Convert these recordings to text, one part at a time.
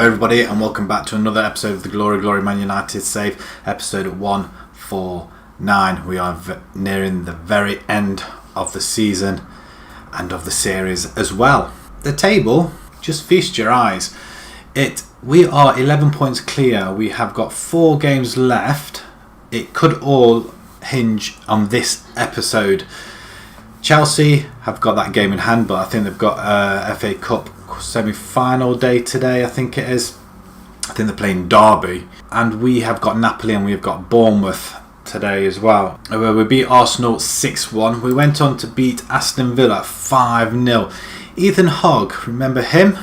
everybody, and welcome back to another episode of the Glory Man United Save, episode 149. We are nearing the very end of the season and of the series as well. The table, just feast your eyes. We are 11 points clear. We have got 4 games left. It could all hinge on this episode. Chelsea have got that game in hand, but I think they've got FA Cup semi-final day today, I think it is. I think they're playing Derby. And we have got Napoli and we have got Bournemouth today as well. We beat Arsenal 6-1. We went on to beat Aston Villa 5-0. Ethan Hogg, remember him?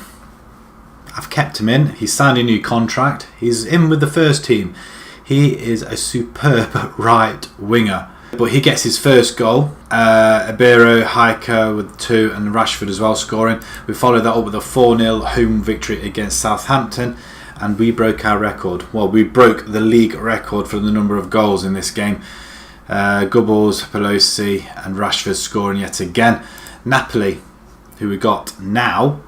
I've kept him in. He's signed a new contract. He's in with the first team. He is a superb right winger. But he gets his first goal. Ibero, Hiker with 2 and Rashford as well scoring. We followed that up with a 4-0 home victory against Southampton. And we broke our record. Well, we broke the league record for the number of goals in this game. Gubbles, Pelosi and Rashford scoring yet again. Napoli, who we got now,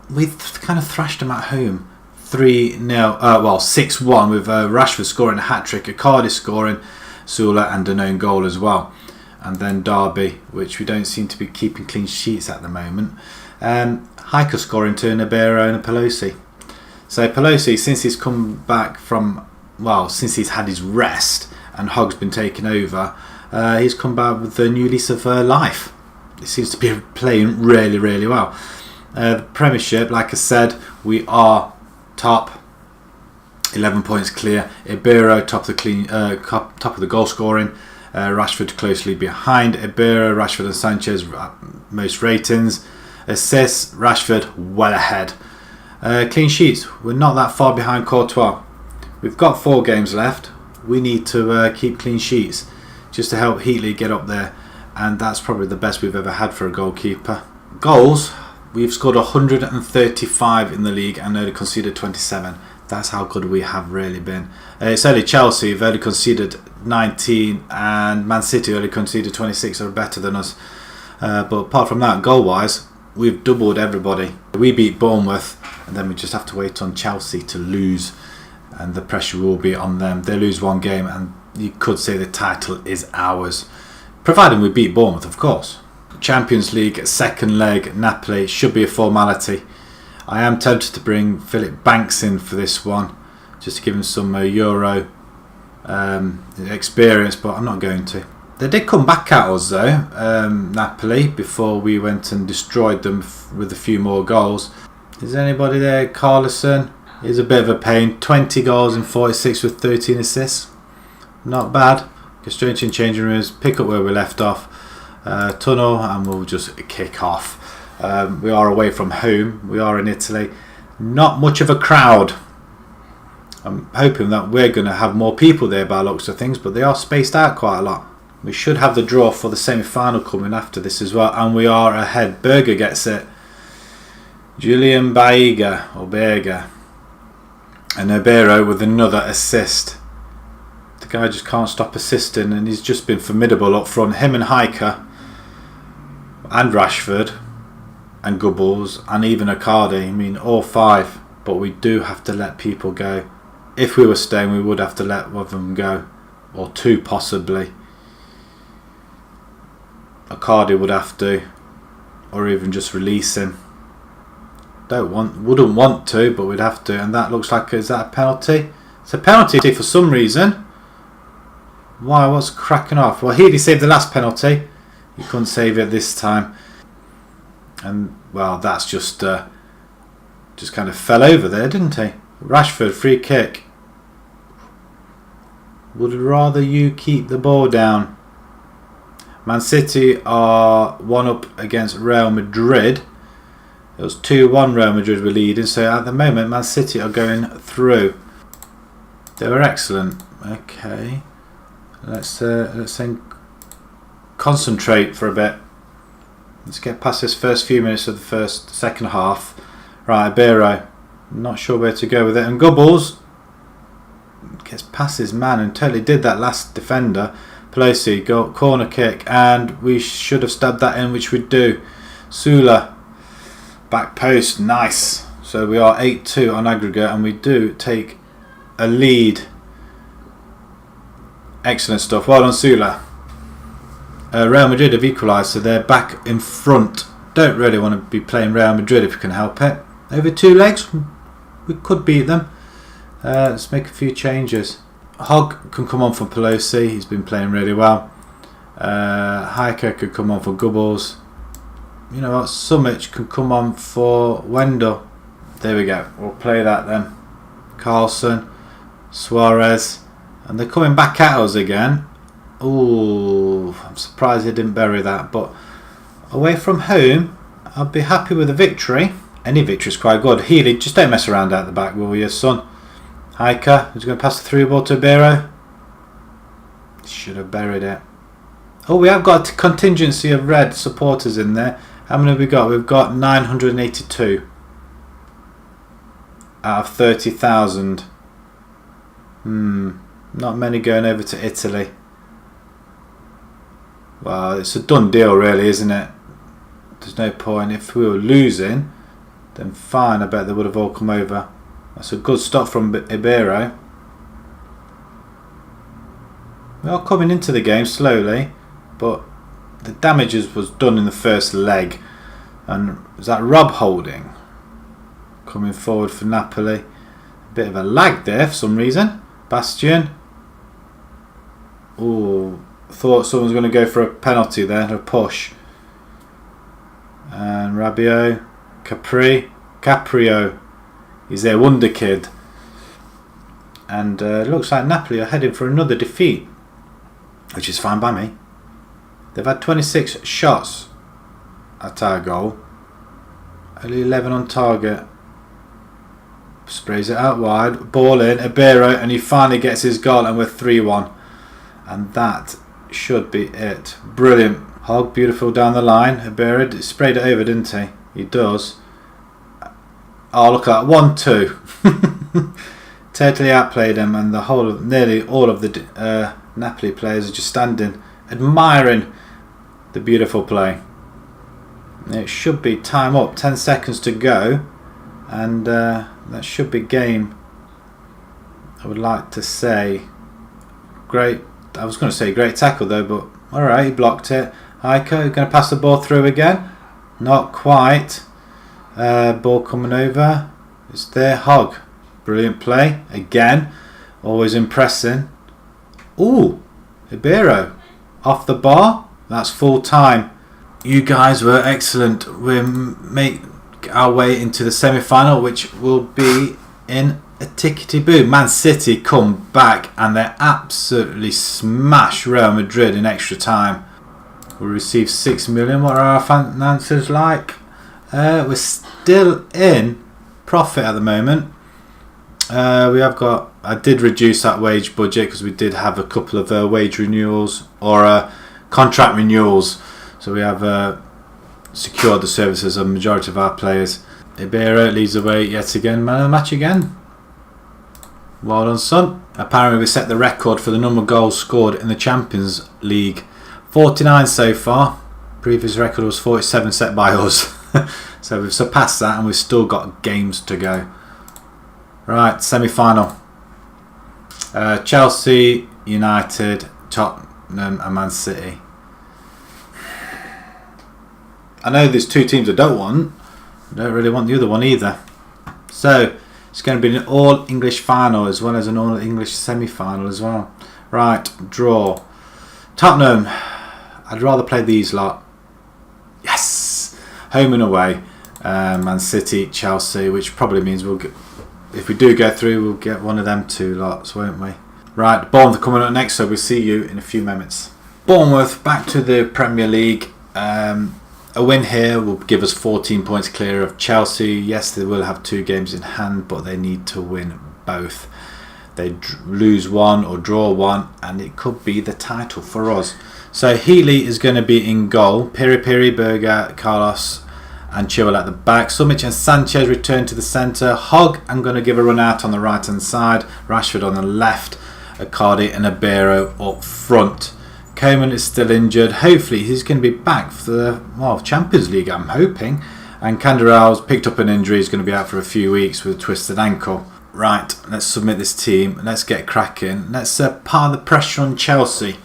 we kind of thrashed them at home. 6-1 with Rashford scoring a hat-trick, Icardi scoring, Sula and an own goal as well. And then Derby, which we don't seem to be keeping clean sheets at the moment. Hiker scoring 2 and Ibero and Pelosi. So Pelosi, since he's come back since he's had his rest and Hogg's been taken over, he's come back with a new lease of life. He seems to be playing really, really well. The Premiership, like I said, we are top, 11 points clear. Ibero top of the goal scoring. Rashford closely behind. Ibero, Rashford and Sanchez most ratings. Assists, Rashford well ahead. Clean sheets, we're not that far behind Courtois. We've got 4 games left. We need to keep clean sheets just to help Heatley get up there, and that's probably the best we've ever had for a goalkeeper. Goals, we've scored 135 in the league and only conceded 27. That's how good we have really been. It's only Chelsea who've only conceded 19 and Man City only conceded 26, are better than us. But apart from that, goal-wise, we've doubled everybody. We beat Bournemouth and then we just have to wait on Chelsea to lose, and the pressure will be on them. They lose one game and you could say the title is ours, providing we beat Bournemouth, of course. Champions League second leg, Napoli, should be a formality. I am tempted to bring Philip Banks in for this one, just to give him some Euro experience, but I'm not going to. They did come back at us though, Napoli, before we went and destroyed them with a few more goals. Is anybody there? Carlson is a bit of a pain. 20 goals in 46 with 13 assists. Not bad. Go straight in changing rooms, pick up where we left off. Tunnel, and we'll just kick off. We are away from home. We are in Italy. Not much of a crowd. I'm hoping that we're going to have more people there by the looks of things, but they are spaced out quite a lot. We should have the draw for the semi-final coming after this as well, and we are ahead. Berger gets it. Julian Berger, and Ibero with another assist. The guy just can't stop assisting, and he's just been formidable up front. Him and Hiker and Rashford and Gubbles and even Icardi, I mean all 5, but we do have to let people go. If we were staying, we would have to let one of them go, or 2 possibly. Icardi would have to, or even just release him. Wouldn't want to, but we'd have to, and that looks like, is that a penalty? It's a penalty for some reason. Why? What's cracking off? Well, Healy saved the last penalty. He couldn't save it this time, and well, that's just kind of fell over there, didn't he? Rashford, free kick. Would rather you keep the ball down. Man City are 1 up against Real Madrid. It was 2-1 Real Madrid were leading, so at the moment Man City are going through. They were excellent. Okay, let's then concentrate for a bit. Let's get past this first few minutes of the second half. Right, Ibero, not sure where to go with it, and Gubbles gets past his man and totally did that last defender. Pelosi, corner kick, and we should have stabbed that in, which we do. Sula, back post, nice. So So we are 8-2 on aggregate, and we do take a lead. Excellent stuff. Well done, Sula. Real Madrid have equalised, so they're back in front. Don't really want to be playing Real Madrid if we can help it. Over 2 legs, we could beat them. Let's make a few changes. Hogg can come on for Pelosi. He's been playing really well. Hiker could come on for Gubbles. You know what? Summit can come on for Wendell. There we go. We'll play that then. Carlson, Suarez, and they're coming back at us again. Ooh, I'm surprised they didn't bury that. But away from home, I'll be happy with a victory. Any victory is quite good. Healy, just don't mess around out the back, will you, son? Hiker, who's going to pass the through ball to Biro? Should have buried it. Oh, we have got a contingency of red supporters in there. How many have we got? We've got 982 out of 30,000. Not many going over to Italy. Well, it's a done deal really, isn't it? There's no point. If we were losing, then fine, I bet they would have all come over. That's a good stop from Ibero. We are coming into the game slowly, but the damage was done in the first leg. And is that Rob Holding coming forward for Napoli? A bit of a lag there for some reason. Bastian. Oh, thought someone was going to go for a penalty there, a push. And Rabiot, Caprio. He's their wonder kid. And looks like Napoli are heading for another defeat, which is fine by me. They've had 26 shots at our goal. Only 11 on target. Sprays it out wide. Ball in. Ibero, and he finally gets his goal, and we're 3-1. And that should be it. Brilliant. Hogg, beautiful down the line. Ibero sprayed it over, didn't he? He does. Oh, look at that. 1-2. Totally outplayed him, and the whole of, nearly all of the Napoli players are just standing, admiring the beautiful play. It should be time up. 10 seconds to go, and that should be game. I would like to say great. I was going to say great tackle though, but alright, he blocked it. Heiko going to pass the ball through again. Not quite. Ball coming over. It's there. Hogg. Brilliant play. Again. Always impressing. Ooh. Ibero. Off the bar. That's full time. You guys were excellent. We'll make our way into the semi-final, which will be in a tickety-boo. Man City come back and they absolutely smash Real Madrid in extra time. We'll receive 6 million. What are our finances like? We're still in profit at the moment. We have got. I did reduce that wage budget because we did have a couple of wage renewals or contract renewals. So we have secured the services of the majority of our players. Ibero leads the way yet again. Man of the match again. Well done, son. Apparently we set the record for the number of goals scored in the Champions League. 49 so far. Previous record was 47 set by us. So we've surpassed that and we've still got games to go. Right, semi-final. Chelsea, United, Tottenham and Man City. I know there's two teams I don't want. I don't really want the other one either. So it's going to be an all-English final as well as an all-English semi-final as well. Right, draw. Tottenham. I'd rather play these lot. Yes! Home and away. Man City, Chelsea, which probably means we'll get, if we do go through, we'll get one of them two lots, won't we? Right, Bournemouth coming up next, so we'll see you in a few moments. Bournemouth back to the Premier League. A win here will give us 14 points clear of Chelsea. Yes, they will have 2 games in hand, but they need to win both. They lose one or draw one, and it could be the title for us. So Healy is going to be in goal. Piri Piri, Berger, Carlos and Chilwell at the back. Summich and Sanchez return to the centre. Hogg, I'm going to give a run out on the right hand side. Rashford on the left. Icardi and Ibero up front. Coman is still injured. Hopefully he's going to be back for the Champions League, I'm hoping. And Canderal's picked up an injury. He's going to be out for a few weeks with a twisted ankle. Right, let's submit this team. Let's get cracking. Let's par the pressure on Chelsea.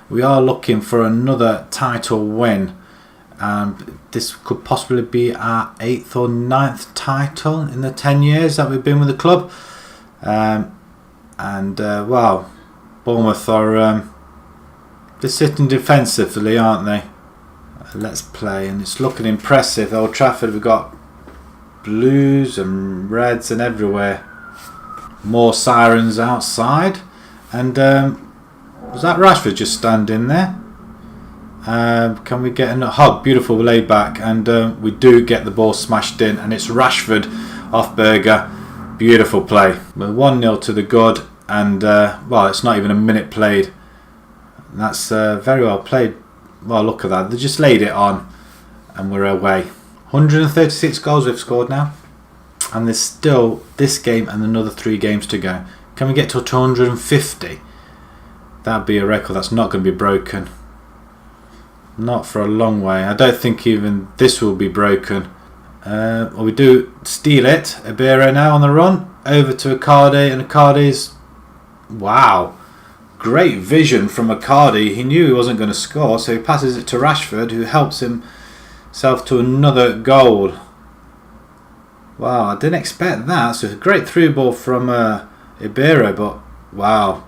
We are looking for another title win. This could possibly be our 8th or 9th title in the 10 years that we've been with the club. Well, Bournemouth are they're sitting defensively, aren't they? Let's play, and it's looking impressive. Old Trafford, we've got blues and reds and everywhere. More sirens outside. And was that Rashford just standing there? Can we get a beautiful laid back, and we do get the ball smashed in, and it's Rashford off Berger. Beautiful play. We're 1-0 to the good, and well, it's not even a minute played. That's very well played. Well, look at that. They just laid it on, and we're away. 136 goals we've scored now, and there's still this game and another 3 games to go. Can we get to 250? That'd be a record that's not going to be broken. Not for a long way. I don't think even this will be broken. Well, we do steal it. Ibero now on the run. Over to Icardi, and Icardi's... Wow. Great vision from Icardi. He knew he wasn't going to score, so he passes it to Rashford, who helps himself to another goal. Wow, I didn't expect that. So a great through ball from Ibero, but wow.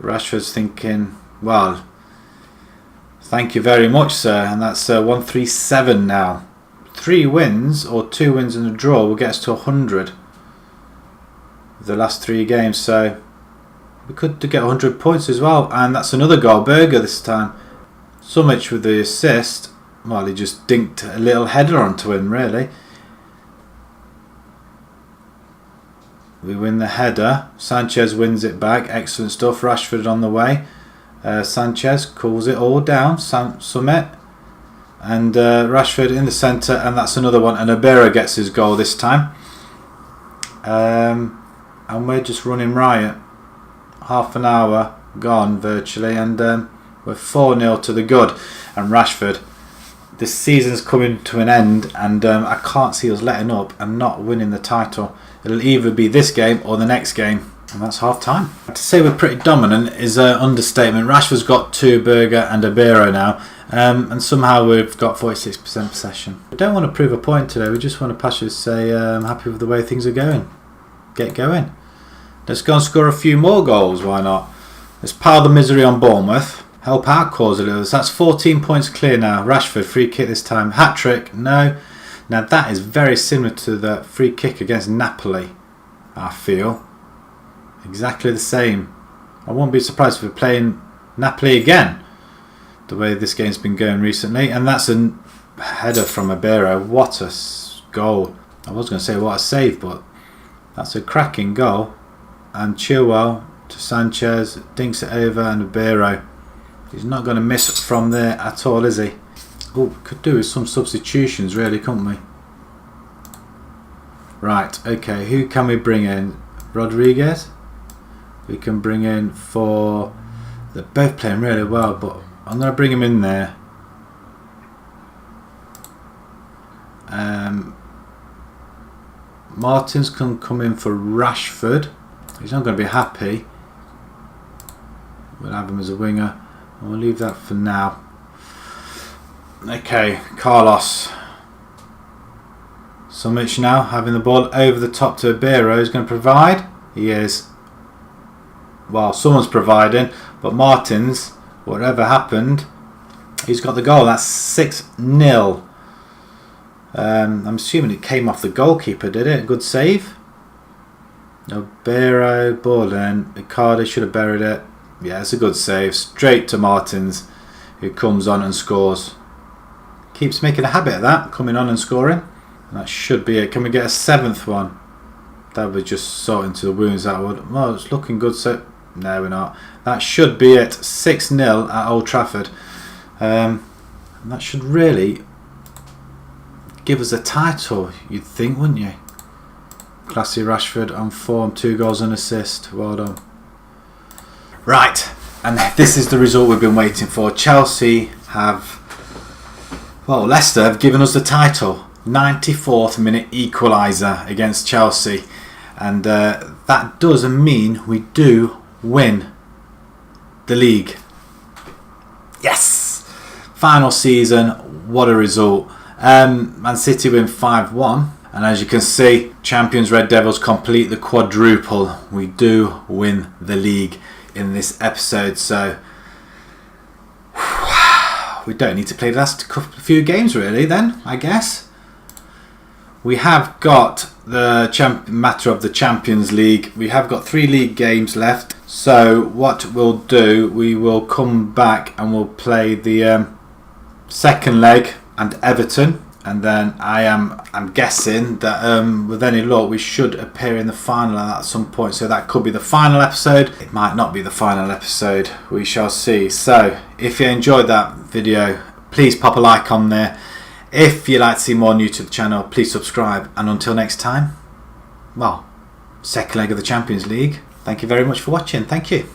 Rashford's thinking, well, thank you very much, sir. And that's 137 now. 3 wins, or 2 wins and a draw, will get us to 100. The last 3 games, so we could get 100 points as well. And that's another goal. Berger this time. So much with the assist. Well, he just dinked a little header onto him, really. We win the header. Sanchez wins it back. Excellent stuff. Rashford on the way. Sanchez cools it all down. Summit. And Rashford in the centre. And that's another one. And Ibero gets his goal this time. And we're just running riot. Half an hour gone virtually. And we're 4-0 to the good. And Rashford, this season's coming to an end. And I can't see us letting up and not winning the title. It'll either be this game or the next game, and that's half time. To say we're pretty dominant is an understatement. Rashford's got 2, Berger and Ibero now, and somehow we've got 46% possession. We don't want to prove a point today. We just want to pass you to say I'm happy with the way things are going. Get going. Let's go and score a few more goals. Why not? Let's pile the misery on Bournemouth. Help out cause a little. So that's 14 points clear now. Rashford free kick this time. Hat trick. No. Now that is very similar to the free kick against Napoli, I feel. Exactly the same. I won't be surprised if we're playing Napoli again, the way this game's been going recently. And that's a header from Ibero. What a goal. I was going to say what a save, but that's a cracking goal. And Chilwell to Sanchez, dinks it over, and Ibero. He's not going to miss from there at all, is he? Oh, could do with some substitutions, really, couldn't we? Right, okay, who can we bring in? Rodriguez? We can bring in for... They're both playing really well, but I'm going to bring him in there. Martins can come in for Rashford. He's not going to be happy. We'll have him as a winger. We'll leave that for now. Okay, Carlos. Summich now having the ball over the top to Ibero. He's going to provide. He is. Well, someone's providing, but Martins, whatever happened, he's got the goal. That's 6-0. I'm assuming it came off the goalkeeper, did it? Good save. Ibero, ball in. Icardi should have buried it. Yeah, it's a good save. Straight to Martins, who comes on and scores. Keeps making a habit of that, coming on and scoring. And that should be it. Can we get a 7th one? That would just sort into the wounds, that would. Well, it's looking good, so... No, we're not. That should be it. 6-0 at Old Trafford. And that should really give us a title, you'd think, wouldn't you? Classy Rashford on form. 2 goals and assist. Well done. Right. And this is the result we've been waiting for. Chelsea have Well, Leicester have given us the title. 94th minute equaliser against Chelsea. And that does mean we do win the league. Yes! Final season, what a result. Man City win 5-1. And as you can see, champions Red Devils complete the quadruple. We do win the league in this episode. So we don't need to play the last few games really then, I guess. We have got the matter of the Champions League. We have got 3 league games left. So what we'll do, we will come back and we'll play the second leg and Everton. And then I'm guessing that with any luck we should appear in the final at some point. So that could be the final episode. It might not be the final episode. We shall see. So if you enjoyed that video, please pop a like on there. If you'd like to see more new to the channel, please subscribe. And until next time, well, second leg of the Champions League. Thank you very much for watching. Thank you.